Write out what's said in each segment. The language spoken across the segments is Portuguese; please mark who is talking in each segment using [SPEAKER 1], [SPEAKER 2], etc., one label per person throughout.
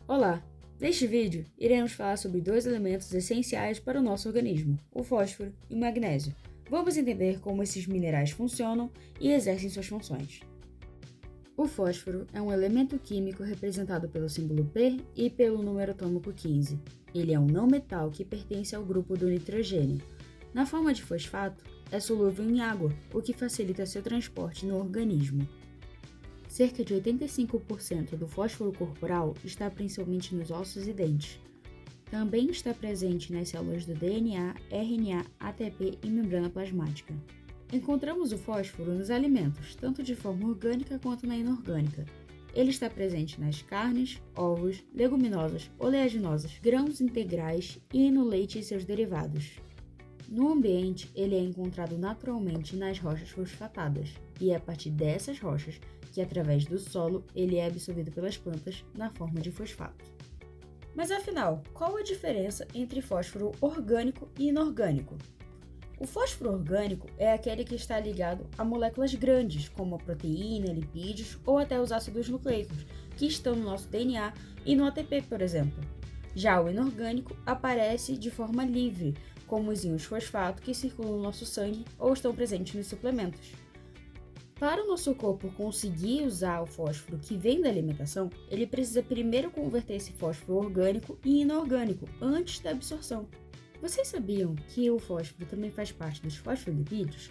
[SPEAKER 1] Olá! Neste vídeo, iremos falar sobre dois elementos essenciais para o nosso organismo, o fósforo e o magnésio. Vamos entender como esses minerais funcionam e exercem suas funções. O fósforo é um elemento químico representado pelo símbolo P e pelo número atômico 15. Ele é um não-metal que pertence ao grupo do nitrogênio. Na forma de fosfato, é solúvel em água, o que facilita seu transporte no organismo. Cerca de 85% do fósforo corporal está principalmente nos ossos e dentes. Também está presente nas células do DNA, RNA, ATP e membrana plasmática. Encontramos o fósforo nos alimentos, tanto de forma orgânica quanto na inorgânica. Ele está presente nas carnes, ovos, leguminosas, oleaginosas, grãos integrais e no leite e seus derivados. No ambiente, ele é encontrado naturalmente nas rochas fosfatadas, e é a partir dessas rochas que, através do solo, ele é absorvido pelas plantas na forma de fosfato. Mas afinal, qual a diferença entre fósforo orgânico e inorgânico? O fósforo orgânico é aquele que está ligado a moléculas grandes, como a proteína, lipídios ou até os ácidos nucleicos, que estão no nosso DNA e no ATP, por exemplo. Já o inorgânico aparece de forma livre, como os íons fosfato que circulam no nosso sangue ou estão presentes nos suplementos. Para o nosso corpo conseguir usar o fósforo que vem da alimentação, ele precisa primeiro converter esse fósforo orgânico em inorgânico antes da absorção. Vocês sabiam que o fósforo também faz parte dos fosfolipídios?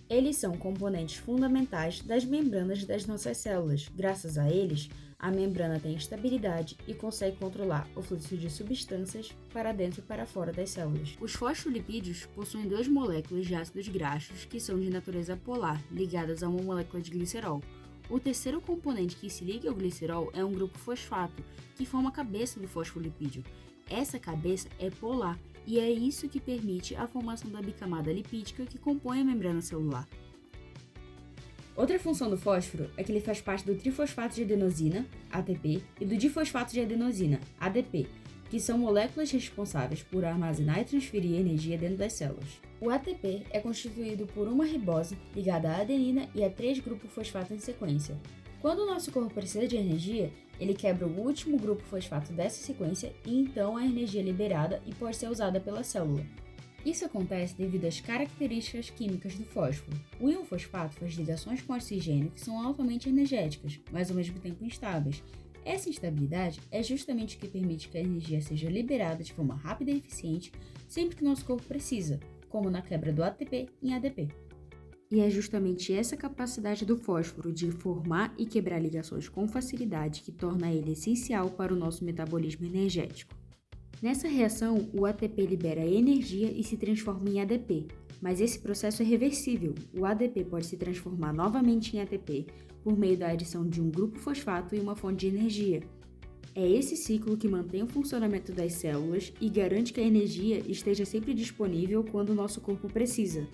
[SPEAKER 1] Eles são componentes fundamentais das membranas das nossas células. Graças a eles, a membrana tem estabilidade e consegue controlar o fluxo de substâncias para dentro e para fora das células. Os fosfolipídios possuem duas moléculas de ácidos graxos que são de natureza polar, ligadas a uma molécula de glicerol. O terceiro componente que se liga ao glicerol é um grupo fosfato, que forma a cabeça do fosfolipídio. Essa cabeça é polar e é isso que permite a formação da bicamada lipídica que compõe a membrana celular. Outra função do fósforo é que ele faz parte do trifosfato de adenosina, ATP, e do difosfato de adenosina, ADP, que são moléculas responsáveis por armazenar e transferir energia dentro das células. O ATP é constituído por uma ribose ligada à adenina e a 3 grupos fosfato em sequência. Quando o nosso corpo precisa de energia, ele quebra o último grupo fosfato dessa sequência e então a energia é liberada e pode ser usada pela célula. Isso acontece devido às características químicas do fósforo. O íon fosfato faz ligações com oxigênio que são altamente energéticas, mas ao mesmo tempo instáveis. Essa instabilidade é justamente o que permite que a energia seja liberada de forma rápida e eficiente sempre que nosso corpo precisa, como na quebra do ATP em ADP. E é justamente essa capacidade do fósforo de formar e quebrar ligações com facilidade que torna ele essencial para o nosso metabolismo energético. Nessa reação, o ATP libera energia e se transforma em ADP, mas esse processo é reversível. O ADP pode se transformar novamente em ATP por meio da adição de um grupo fosfato e uma fonte de energia. É esse ciclo que mantém o funcionamento das células e garante que a energia esteja sempre disponível quando o nosso corpo precisa.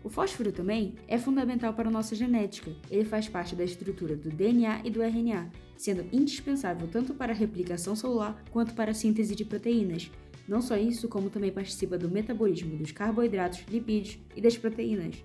[SPEAKER 1] O fósforo também é fundamental para a nossa genética. Ele faz parte da estrutura do DNA e do RNA, sendo indispensável tanto para a replicação celular quanto para a síntese de proteínas. Não só isso, como também participa do metabolismo dos carboidratos, lipídios e das proteínas.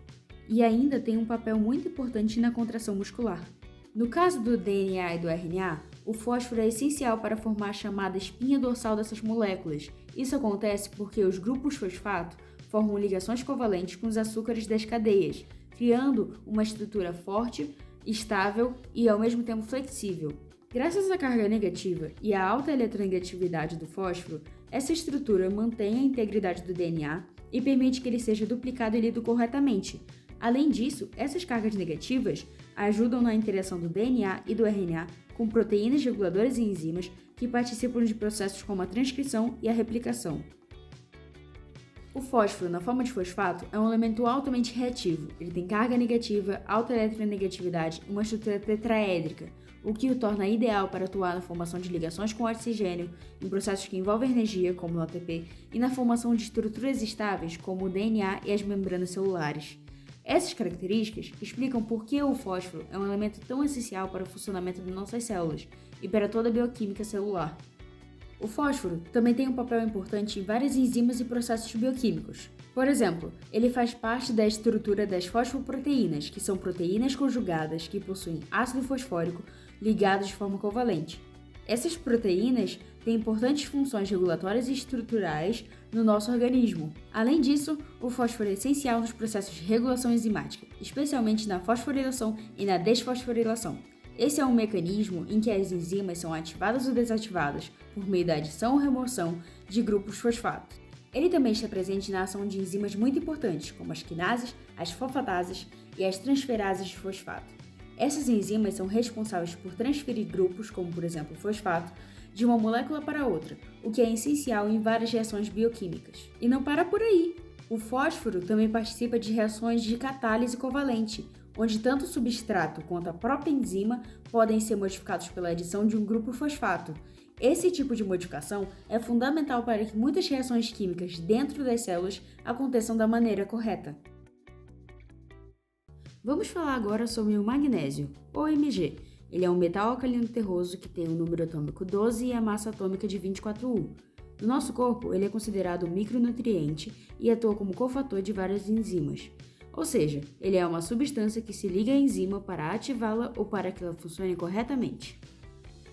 [SPEAKER 1] E ainda tem um papel muito importante na contração muscular. No caso do DNA e do RNA, o fósforo é essencial para formar a chamada espinha dorsal dessas moléculas. Isso acontece porque os grupos fosfato formam ligações covalentes com os açúcares das cadeias, criando uma estrutura forte, estável e ao mesmo tempo flexível. Graças à carga negativa e à alta eletronegatividade do fósforo, essa estrutura mantém a integridade do DNA e permite que ele seja duplicado e lido corretamente. Além disso, essas cargas negativas ajudam na interação do DNA e do RNA com proteínas reguladoras e enzimas que participam de processos como a transcrição e a replicação. O fósforo, na forma de fosfato, é um elemento altamente reativo. Ele tem carga negativa, alta eletronegatividade e uma estrutura tetraédrica, o que o torna ideal para atuar na formação de ligações com oxigênio, em processos que envolvem energia, como no ATP, e na formação de estruturas estáveis, como o DNA e as membranas celulares. Essas características explicam por que o fósforo é um elemento tão essencial para o funcionamento de nossas células e para toda a bioquímica celular. O fósforo também tem um papel importante em várias enzimas e processos bioquímicos. Por exemplo, ele faz parte da estrutura das fosfoproteínas, que são proteínas conjugadas que possuem ácido fosfórico ligados de forma covalente. Essas proteínas têm importantes funções regulatórias e estruturais no nosso organismo. Além disso, o fósforo é essencial nos processos de regulação enzimática, especialmente na fosforilação e na desfosforilação. Esse é um mecanismo em que as enzimas são ativadas ou desativadas por meio da adição ou remoção de grupos fosfatos. Ele também está presente na ação de enzimas muito importantes, como as quinases, as fosfatases e as transferases de fosfato. Essas enzimas são responsáveis por transferir grupos, como por exemplo o fosfato, de uma molécula para outra, o que é essencial em várias reações bioquímicas. E não para por aí! O fósforo também participa de reações de catálise covalente, onde tanto o substrato quanto a própria enzima podem ser modificados pela adição de um grupo fosfato. Esse tipo de modificação é fundamental para que muitas reações químicas dentro das células aconteçam da maneira correta. Vamos falar agora sobre o magnésio, ou Mg. Ele é um metal alcalino terroso que tem o número atômico 12 e a massa atômica de 24U. No nosso corpo, ele é considerado um micronutriente e atua como cofator de várias enzimas. Ou seja, ele é uma substância que se liga à enzima para ativá-la ou para que ela funcione corretamente.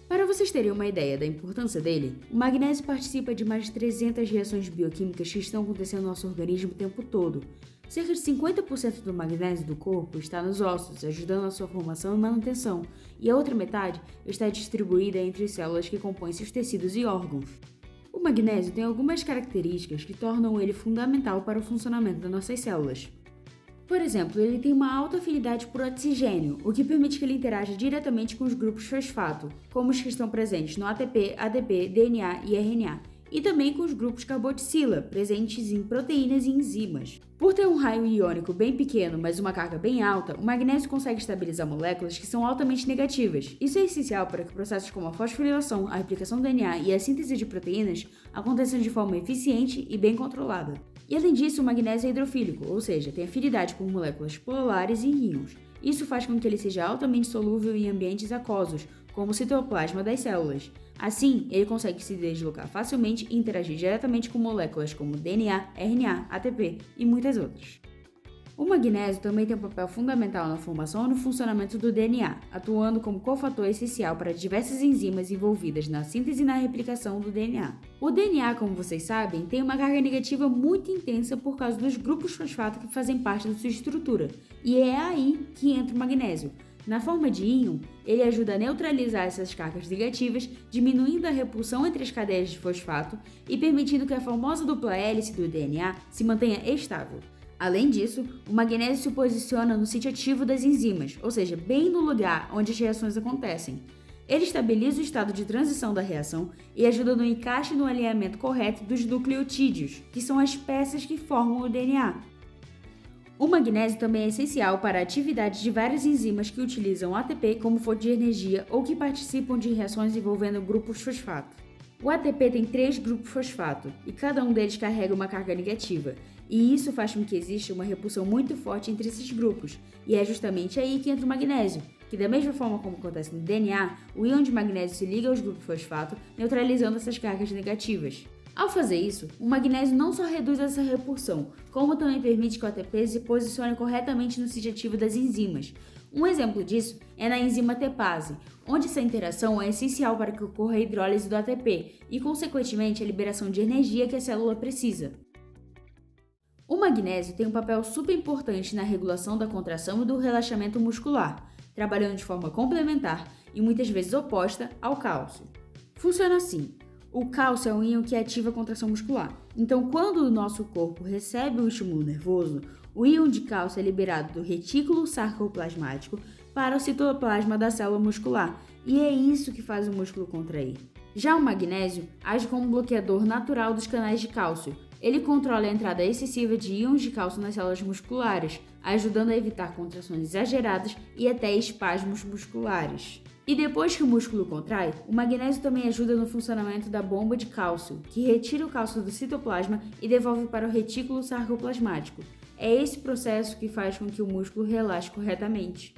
[SPEAKER 1] Para vocês terem uma ideia da importância dele, o magnésio participa de mais de 300 reações bioquímicas que estão acontecendo no nosso organismo o tempo todo. Cerca de 50% do magnésio do corpo está nos ossos, ajudando a sua formação e manutenção, e a outra metade está distribuída entre as células que compõem seus tecidos e órgãos. O magnésio tem algumas características que tornam ele fundamental para o funcionamento das nossas células. Por exemplo, ele tem uma alta afinidade por oxigênio, o que permite que ele interaja diretamente com os grupos fosfato, como os que estão presentes no ATP, ADP, DNA e RNA, e também com os grupos carboxila, presentes em proteínas e enzimas. Por ter um raio iônico bem pequeno, mas uma carga bem alta, o magnésio consegue estabilizar moléculas que são altamente negativas. Isso é essencial para que processos como a fosforilação, a replicação do DNA e a síntese de proteínas aconteçam de forma eficiente e bem controlada. E além disso, o magnésio é hidrofílico, ou seja, tem afinidade por moléculas polares e íons. Isso faz com que ele seja altamente solúvel em ambientes aquosos, como o citoplasma das células. Assim, ele consegue se deslocar facilmente e interagir diretamente com moléculas como DNA, RNA, ATP e muitas outras. O magnésio também tem um papel fundamental na formação e no funcionamento do DNA, atuando como cofator essencial para diversas enzimas envolvidas na síntese e na replicação do DNA. O DNA, como vocês sabem, tem uma carga negativa muito intensa por causa dos grupos fosfato que fazem parte da sua estrutura, e é aí que entra o magnésio. Na forma de íon, ele ajuda a neutralizar essas cargas negativas, diminuindo a repulsão entre as cadeias de fosfato e permitindo que a famosa dupla hélice do DNA se mantenha estável. Além disso, o magnésio se posiciona no sítio ativo das enzimas, ou seja, bem no lugar onde as reações acontecem. Ele estabiliza o estado de transição da reação e ajuda no encaixe e no alinhamento correto dos nucleotídeos, que são as peças que formam o DNA. O magnésio também é essencial para a atividade de várias enzimas que utilizam ATP como fonte de energia ou que participam de reações envolvendo grupos fosfato. O ATP tem 3 grupos fosfato e cada um deles carrega uma carga negativa, e isso faz com que exista uma repulsão muito forte entre esses grupos, e é justamente aí que entra o magnésio, que da mesma forma como acontece no DNA, o íon de magnésio se liga aos grupos fosfato, neutralizando essas cargas negativas. Ao fazer isso, o magnésio não só reduz essa repulsão, como também permite que o ATP se posicione corretamente no sítio ativo das enzimas. Um exemplo disso é na enzima TPase, onde essa interação é essencial para que ocorra a hidrólise do ATP e, consequentemente, a liberação de energia que a célula precisa. O magnésio tem um papel super importante na regulação da contração e do relaxamento muscular, trabalhando de forma complementar e muitas vezes oposta ao cálcio. Funciona assim. O cálcio é um íon que ativa a contração muscular. Então, quando o nosso corpo recebe um estímulo nervoso, o íon de cálcio é liberado do retículo sarcoplasmático para o citoplasma da célula muscular, e é isso que faz o músculo contrair. Já o magnésio age como um bloqueador natural dos canais de cálcio. Ele controla a entrada excessiva de íons de cálcio nas células musculares, ajudando a evitar contrações exageradas e até espasmos musculares. E depois que o músculo contrai, o magnésio também ajuda no funcionamento da bomba de cálcio, que retira o cálcio do citoplasma e devolve para o retículo sarcoplasmático. É esse processo que faz com que o músculo relaxe corretamente.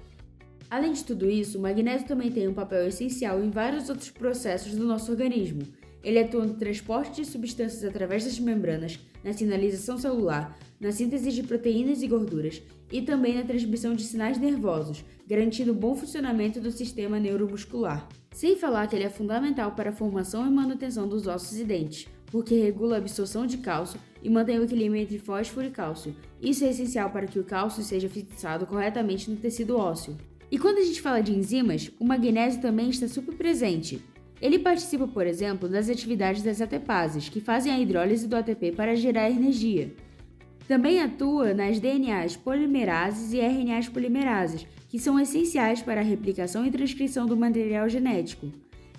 [SPEAKER 1] Além de tudo isso, o magnésio também tem um papel essencial em vários outros processos do nosso organismo. Ele atua no transporte de substâncias através das membranas, na sinalização celular, na síntese de proteínas e gorduras e também na transmissão de sinais nervosos, garantindo o bom funcionamento do sistema neuromuscular. Sem falar que ele é fundamental para a formação e manutenção dos ossos e dentes, porque regula a absorção de cálcio e mantém o equilíbrio entre fósforo e cálcio. Isso é essencial para que o cálcio seja fixado corretamente no tecido ósseo. E quando a gente fala de enzimas, o magnésio também está super presente. Ele participa, por exemplo, das atividades das ATPases, que fazem a hidrólise do ATP para gerar energia. Também atua nas DNAs polimerases e RNAs polimerases, que são essenciais para a replicação e transcrição do material genético.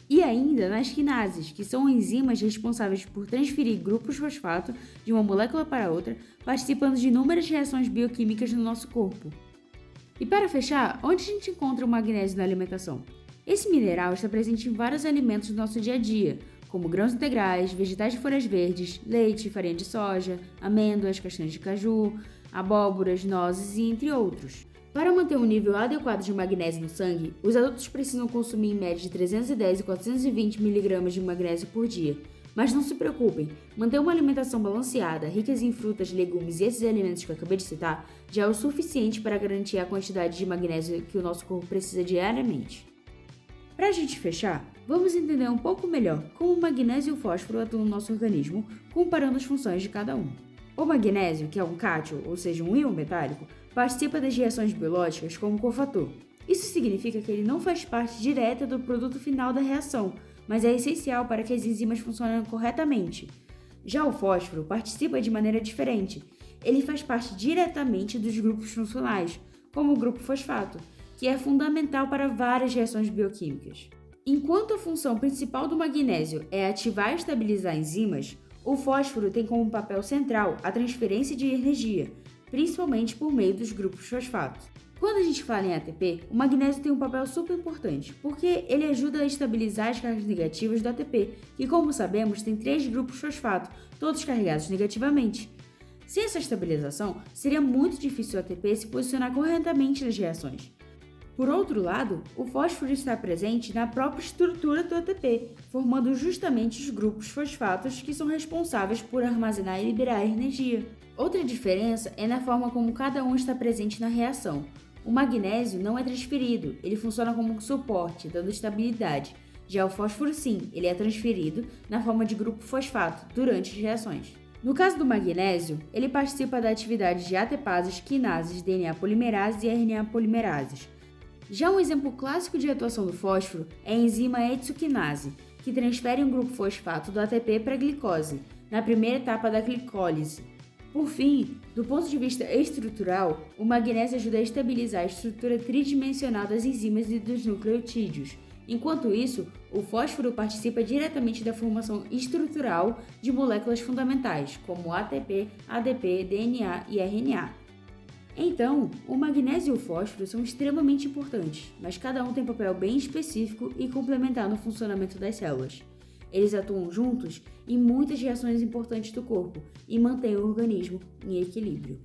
[SPEAKER 1] E ainda nas quinases, que são enzimas responsáveis por transferir grupos fosfato de uma molécula para outra, participando de inúmeras reações bioquímicas no nosso corpo. E para fechar, onde a gente encontra o magnésio na alimentação? Esse mineral está presente em vários alimentos do nosso dia a dia, como grãos integrais, vegetais de folhas verdes, leite, farinha de soja, amêndoas, castanhas de caju, abóboras, nozes e entre outros. Para manter um nível adequado de magnésio no sangue, os adultos precisam consumir em média de 310 e 420 mg de magnésio por dia. Mas não se preocupem, manter uma alimentação balanceada, rica em frutas, legumes e esses alimentos que eu acabei de citar, já é o suficiente para garantir a quantidade de magnésio que o nosso corpo precisa diariamente. Para a gente fechar, vamos entender um pouco melhor como o magnésio e o fósforo atuam no nosso organismo, comparando as funções de cada um. O magnésio, que é um cátion, ou seja, um íon metálico, participa das reações biológicas como cofator. Isso significa que ele não faz parte direta do produto final da reação, mas é essencial para que as enzimas funcionem corretamente. Já o fósforo participa de maneira diferente. Ele faz parte diretamente dos grupos funcionais, como o grupo fosfato, que é fundamental para várias reações bioquímicas. Enquanto a função principal do magnésio é ativar e estabilizar enzimas, o fósforo tem como papel central a transferência de energia, principalmente por meio dos grupos fosfatos. Quando a gente fala em ATP, o magnésio tem um papel super importante, porque ele ajuda a estabilizar as cargas negativas do ATP, que, como sabemos, tem 3 grupos fosfato, todos carregados negativamente. Sem essa estabilização, seria muito difícil o ATP se posicionar corretamente nas reações. Por outro lado, o fósforo está presente na própria estrutura do ATP, formando justamente os grupos fosfatos que são responsáveis por armazenar e liberar energia. Outra diferença é na forma como cada um está presente na reação. O magnésio não é transferido, ele funciona como um suporte, dando estabilidade. Já o fósforo sim, ele é transferido na forma de grupo fosfato durante as reações. No caso do magnésio, ele participa da atividade de ATPases, quinases, DNA polimerases e RNA polimerases. Já um exemplo clássico de atuação do fósforo é a enzima hexoquinase, que transfere um grupo fosfato do ATP para a glicose, na primeira etapa da glicólise. Por fim, do ponto de vista estrutural, o magnésio ajuda a estabilizar a estrutura tridimensional das enzimas e dos nucleotídeos. Enquanto isso, o fósforo participa diretamente da formação estrutural de moléculas fundamentais, como ATP, ADP, DNA e RNA. Então, o magnésio e o fósforo são extremamente importantes, mas cada um tem papel bem específico e complementar no funcionamento das células. Eles atuam juntos em muitas reações importantes do corpo e mantêm o organismo em equilíbrio.